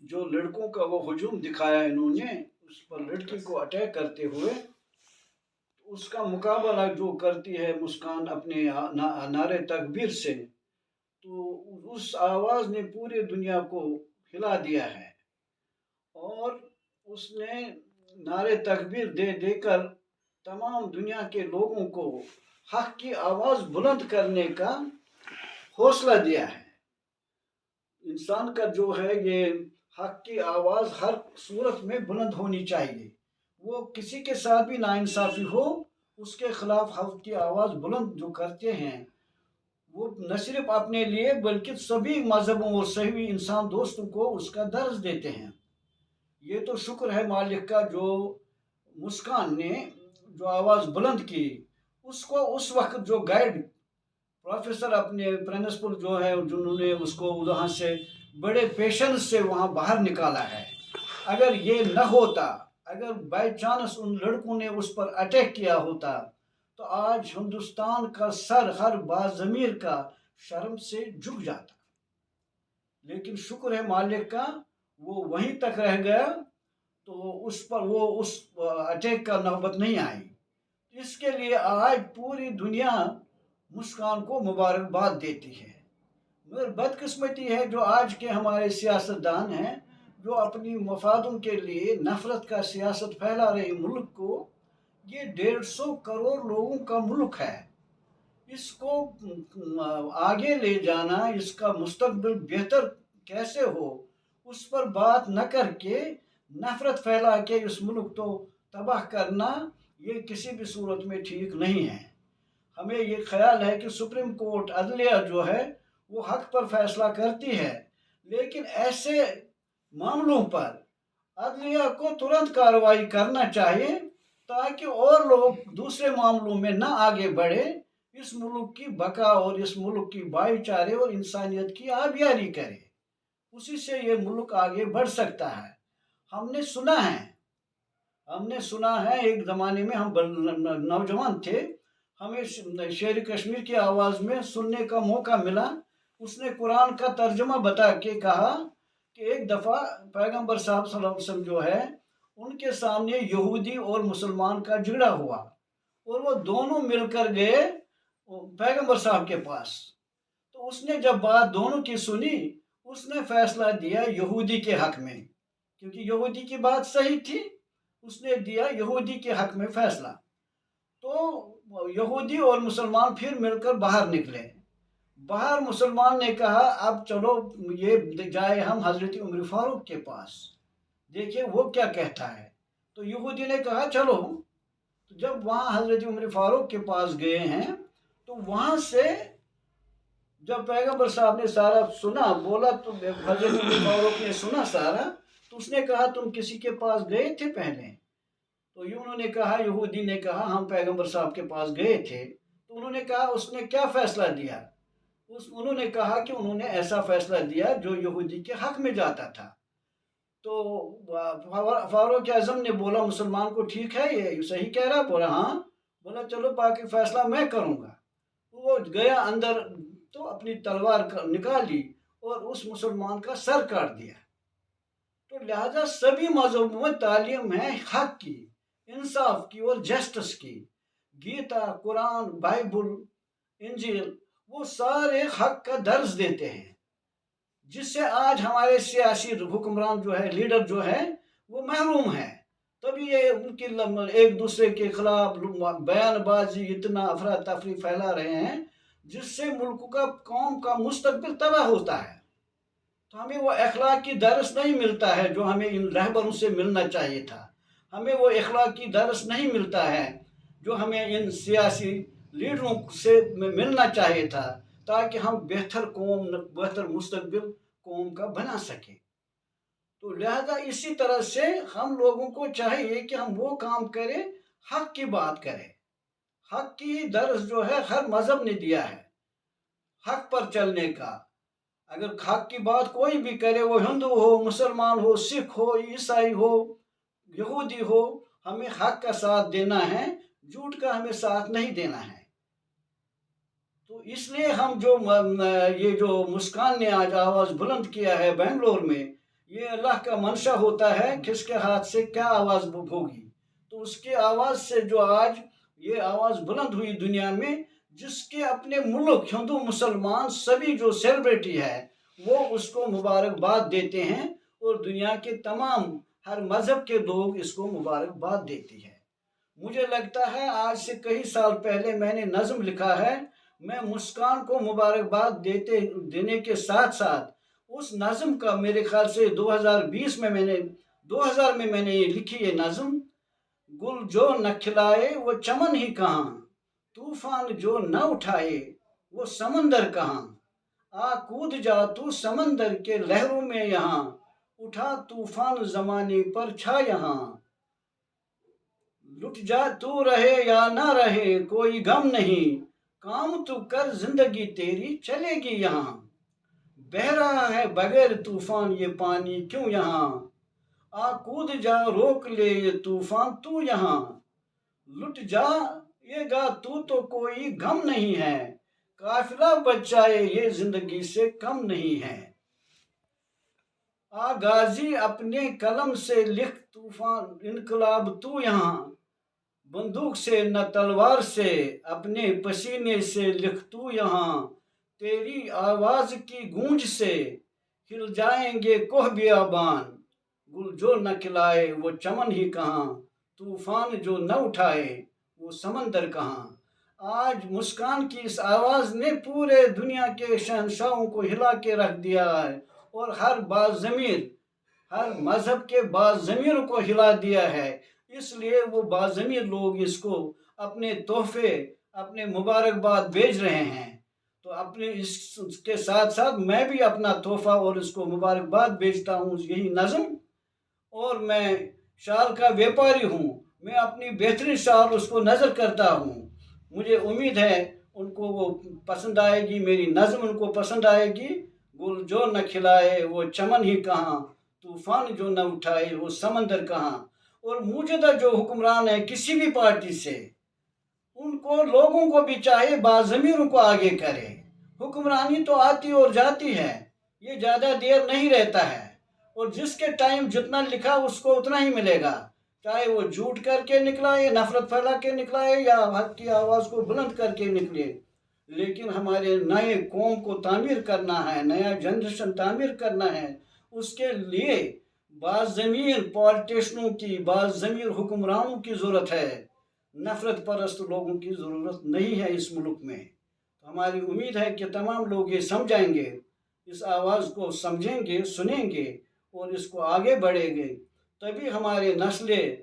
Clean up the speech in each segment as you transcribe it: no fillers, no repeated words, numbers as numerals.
जो लड़कों का वो हजूम दिखाया इन्होंने, उस पर लड़की को अटैक करते हुए, उसका मुकाबला जो करती है मुस्कान अपने नारे तकबीर से, तो उस आवाज़ ने पूरी दुनिया को हिला दिया है। और उसने नारे तकबीर दे देकर तमाम दुनिया के लोगों को हक की आवाज़ बुलंद करने का हौसला दिया है। इंसान का जो है ये हक की आवाज़ हर सूरत में बुलंद होनी चाहिए। वो किसी के साथ भी नाइंसाफ़ी हो, उसके ख़िलाफ़ हक की आवाज़ बुलंद जो करते हैं, वो न सिर्फ अपने लिए बल्कि सभी मज़हबों और सभी इंसान दोस्तों को उसका दर्ज देते हैं। ये तो शुक्र है मालिक का जो मुस्कान ने जो आवाज़ बुलंद की, उसको उस वक्त जो गाइड प्रोफेसर अपने प्रिंसिपल जो है जिन्होंने उसको वहाँ से बड़े पेशेंस से वहाँ बाहर निकाला है। अगर ये न होता, अगर बाई चांस उन लड़कों ने उस पर अटैक किया होता, तो आज हिंदुस्तान का सर हर बाज़मीर का शर्म से झुक जाता। लेकिन शुक्र है मालिक का, वो वहीं तक रह गया, तो उस पर वो उस अटैक का नौबत नहीं आई। इसके लिए आज पूरी दुनिया मुस्कान को मुबारकबाद देती है। मगर बदकिस्मती है जो आज के हमारे सियासतदान हैं, जो अपनी मफादों के लिए नफरत का सियासत फैला रहे मुल्क को। ये 150 करोड़ लोगों का मुल्क है, इसको आगे ले जाना, इसका मुस्तकबिल बेहतर कैसे हो, उस पर बात न करके नफरत फैला के इस मुल्क को तबाह करना, ये किसी भी सूरत में ठीक नहीं है। हमें ये ख्याल है कि सुप्रीम कोर्ट अदलिया जो है वो हक पर फैसला करती है, लेकिन ऐसे मामलों पर अदलिया को तुरंत कार्रवाई करना चाहिए, ताकि और लोग दूसरे मामलों में न आगे बढ़े, इस मुल्क की बका और इस मुल्क की भाईचारे और इंसानियत की आबियारी करे। उसी से ये मुल्क आगे बढ़ सकता है। हमने सुना है एक ज़माने में हम नौजवान थे, हमें शेर कश्मीर की आवाज़ में सुनने का मौका मिला। उसने कुरान का तर्जुमा बता के कहा कि एक दफ़ा पैगंबर साहब सल्लल्लाहु अलैहि वसल्लम जो है, उनके सामने यहूदी और मुसलमान का झगड़ा हुआ, और वो दोनों मिलकर गए पैगंबर साहब के पास। तो उसने जब बात दोनों की सुनी, उसने फैसला दिया यहूदी के हक में, क्योंकि यहूदी की बात सही थी। उसने दिया यहूदी के हक में फैसला। तो यहूदी और मुसलमान फिर मिलकर बाहर निकले। बाहर मुसलमान ने कहा अब चलो ये जाए हम हज़रत उमर फारूक के पास, देखिए वो क्या कहता है। तो यहूदी ने कहा चलो। तो जब वहाँ हज़रत उमर फारूक के पास गए हैं, तो वहाँ से जब पैगंबर साहब ने सारा सुना, बोला, तो हज़रत उमर फारूक ने सुना सारा, तो उसने कहा तुम किसी के पास गए थे पहले? तो उन्होंने कहा, यहूदी ने कहा हम पैगंबर साहब के पास गए थे। तो उन्होंने कहा उसने क्या फैसला दिया? उन्होंने कहा कि उन्होंने ऐसा फैसला दिया जो यहूदी के हक में जाता था। तो फारूक आज़म ने बोला मुसलमान को ठीक है, ये सही कह रहा? बोला हाँ। बोला चलो बाकी फैसला मैं करूँगा। वो गया अंदर, तो अपनी तलवार निकाली और उस मुसलमान का सर काट दिया। तो लिहाजा सभी मजहबों में तालीम है हक की, इंसाफ की और जस्टिस की। गीता, कुरान, बाइबल, इंजील, वो सारे हक का दर्ज देते हैं, जिससे आज हमारे सियासी हुक्मरान जो है, लीडर जो है, वो महरूम है। तभी ये उनकी एक दूसरे के खिलाफ बयानबाजी, इतना अफरा तफरी फैला रहे हैं, जिससे मुल्क का, कौम का मुस्तकबिल तबाह होता है। तो हमें वो अखलाकी दर्स नहीं मिलता है जो हमें इन रहबरों से मिलना चाहिए था। हमें वो अखलाकी दर्स नहीं मिलता है जो हमें इन सियासी लीडरों से मिलना चाहिए था, ताकि हम बेहतर कौम, बेहतर मुस्तकबिल कौम का बना सकें। तो लिहाजा इसी तरह से हम लोगों को चाहिए कि हम वो काम करें, हक की बात करें। हक की दर्स जो है हर मजहब ने दिया है, हक पर चलने का। अगर हक की बात कोई भी करे, वो हिंदू हो, मुसलमान हो, सिख हो, ईसाई हो, यहूदी हो, हमें हक का साथ देना है, झूठ का हमें साथ नहीं देना है। तो इसलिए हम जो ये जो मुस्कान ने आज आवाज़ बुलंद किया है बेंगलोर में, یہ اللہ کا منشا ہوتا ہے کس کے ہاتھ سے کیا آواز ہوگی. تو اس کی آواز سے جو آج یہ آواز بلند ہوئی دنیا میں، جس کے اپنے ملک ہندو مسلمان سبھی جو سیلیبریٹی ہے وہ اس کو مبارکباد دیتے ہیں، اور دنیا کے تمام ہر مذہب کے لوگ اس کو مبارکباد دیتی ہے. مجھے لگتا ہے آج سے کئی سال پہلے میں نے نظم لکھا ہے. میں مسکان کو مبارکباد دینے کے ساتھ ساتھ اس نظم کا میرے خیال سے 2000 میں میں نے یہ لکھی یہ نظم. گل جو نہ کھلائے وہ چمن ہی کہاں، طوفان جو نہ اٹھائے وہ سمندر کہاں. آ کود جا تو سمندر کے لہروں میں یہاں، اٹھا طوفان زمانے پر چھا یہاں. لٹ جا تو رہے یا نہ رہے کوئی غم نہیں، کام تو کر زندگی تیری چلے گی یہاں. بہہ رہا ہے بغیر طوفان یہ پانی کیوں یہاں، آ کود جا روک لے یہ طوفان تو یہاں. لٹ جائے گا تو کوئی غم نہیں ہے، قافلہ بچائے یہ زندگی سے کم نہیں ہے. آ غازی اپنے قلم سے لکھ طوفان انقلاب تو یہاں، بندوق سے نہ تلوار سے اپنے پسینے سے لکھ تو یہاں. تیری آواز کی گونج سے ہل جائیں گے کوہ بیابان، گل جو نہ کھلائے وہ چمن ہی کہاں، طوفان جو نہ اٹھائے وہ سمندر کہاں. آج مسکان کی اس آواز نے پورے دنیا کے شہنشاہوں کو ہلا کے رکھ دیا ہے، اور ہر مذہب کے باضمیروں کو ہلا دیا ہے. اس لیے وہ باضمیر لوگ اس کو اپنے تحفے اپنے مبارکباد بھیج رہے ہیں. تو اپنے اس کے ساتھ ساتھ میں بھی اپنا تحفہ اور اس کو مبارکباد بھیجتا ہوں یہی نظم. اور میں شال کا ویپاری ہوں، میں اپنی بہترین شال اس کو نظر کرتا ہوں. مجھے امید ہے ان کو وہ پسند آئے گی، میری نظم ان کو پسند آئے گی. گل جو نہ کھلائے وہ چمن ہی کہاں، طوفان جو نہ اٹھائے وہ سمندر کہاں. اور موجودہ جو حکمران ہے کسی بھی پارٹی سے، ان کو لوگوں کو بھی چاہے باضمیروں کو آگے کرے. حکمرانی تو آتی اور جاتی ہے، یہ زیادہ دیر نہیں رہتا ہے، اور جس کے ٹائم جتنا لکھا اس کو اتنا ہی ملے گا، چاہے وہ جھوٹ کر کے نکلائے، نفرت پھیلا کے نکلائے، یا حق کی آواز کو بلند کر کے نکلے. لیکن ہمارے نئے قوم کو تعمیر کرنا ہے، نیا جنریشن تعمیر کرنا ہے. اس کے لیے باضمیر پالیٹیشنوں کی، باضمیر حکمرانوں کی ضرورت ہے، نفرت پرست لوگوں کی ضرورت نہیں ہے اس ملک میں. ہماری امید ہے کہ تمام لوگ یہ سمجھائیں گے، اس آواز کو سمجھیں گے، سنیں گے اور اس کو آگے بڑھیں گے. تبھی ہمارے نسلیں،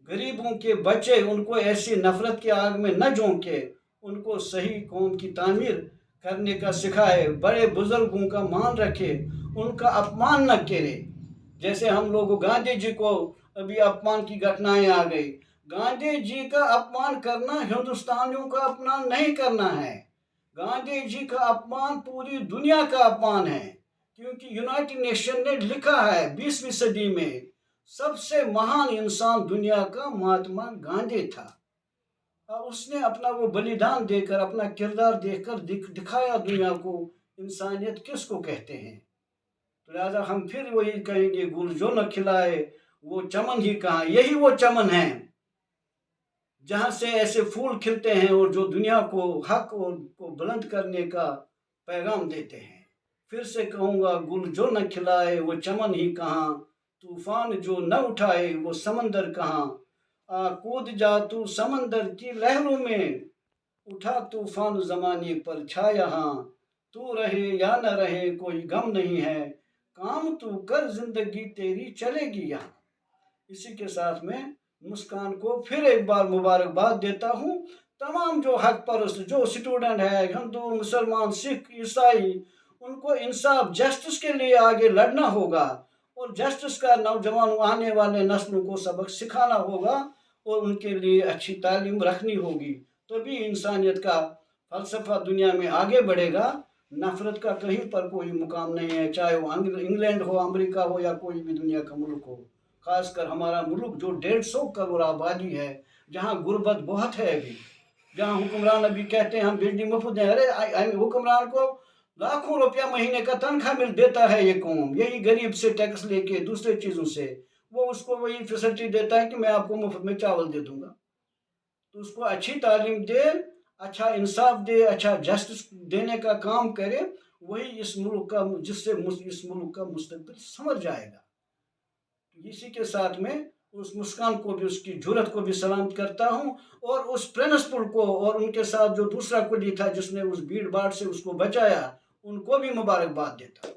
غریبوں کے بچے ان کو ایسی نفرت کی آگ میں نہ جھونکے، ان کو صحیح قوم کی تعمیر کرنے کا سکھائے، بڑے بزرگوں کا مان رکھے، ان کا اپمان نہ کرے. جیسے ہم لوگ گاندھی جی کو ابھی اپمان کی گھٹنائیں آ گئی. گاندھی جی کا اپمان کرنا ہندوستانیوں کا اپمان نہیں کرنا ہے، گاندھی جی کا اپمان پوری دنیا کا اپمان ہے. کیونکہ یونائٹڈ نیشن نے لکھا ہے 20ویں صدی میں سب سے مہان انسان دنیا کا مہاتما گاندھی تھا. اس نے اپنا وہ بلیدان دے کر، اپنا کردار دے کر دکھایا دنیا کو انسانیت کس کو کہتے ہیں. تو لہٰذا ہم پھر وہی کہیں گے، گل جو نہ کھلائے وہ چمن ہی کہاں. یہی وہ چمن ہے جہاں سے ایسے پھول کھلتے ہیں اور جو دنیا کو حق کو بلند کرنے کا پیغام دیتے ہیں. پھر سے کہوں گا، گل جو نہ کھلائے وہ چمن ہی کہاں، طوفان جو نہ اٹھائے وہ سمندر کہاں. آ کود جا تو سمندر کی لہروں میں، اٹھا طوفان زمانے پر چھا یہاں. تو رہے یا نہ رہے کوئی غم نہیں ہے، کام تو کر زندگی تیری چلے گی یہاں. اسی کے ساتھ میں مسکان کو پھر ایک بار مبارکباد دیتا ہوں. تمام جو حق پرست، جو اسٹوڈنٹ ہے، ہندو، مسلمان، سکھ، عیسائی، ان کو انصاف، جسٹس کے لیے آگے لڑنا ہوگا، اور جسٹس کا نوجوان آنے والے نسلوں کو سبق سکھانا ہوگا، اور ان کے لیے اچھی تعلیم رکھنی ہوگی. تبھی انسانیت کا فلسفہ دنیا میں آگے بڑھے گا. نفرت کا کہیں پر کوئی مقام نہیں ہے، چاہے وہ انگلینڈ ہو، امریکہ ہو، یا کوئی بھی دنیا کا ملک ہو. خاص کر ہمارا ملک جو 150 کروڑ آبادی ہے، جہاں غربت بہت ہے ابھی، جہاں حکمران ابھی کہتے ہیں ہم بجلی مفت دیں. ارے حکمران کو लाखों रुपया महीने का तनख्वाह मिल देता है ये कौम, यही गरीब से टैक्स लेके दूसरे चीज़ों से वो उसको वही फैसिलिटी देता है कि मैं आपको मुफ्त में चावल दे दूंगा। तो उसको अच्छी तालीम दे, अच्छा इंसाफ दे, अच्छा जस्टिस देने का काम करे, वही इस मुल्क का, जिससे इस मुल्क का मुस्तकबिल समझ जाएगा। तो इसी के साथ में उस मुस्कान को भी, उसकी जुरत को भी सलाम करता हूँ, और उस प्रिंसिपल को और उनके साथ जो दूसरा कुली था जिसने उस भीड़ भाड़ से उसको बचाया, उनको भी मुबारकबाद देता हूँ।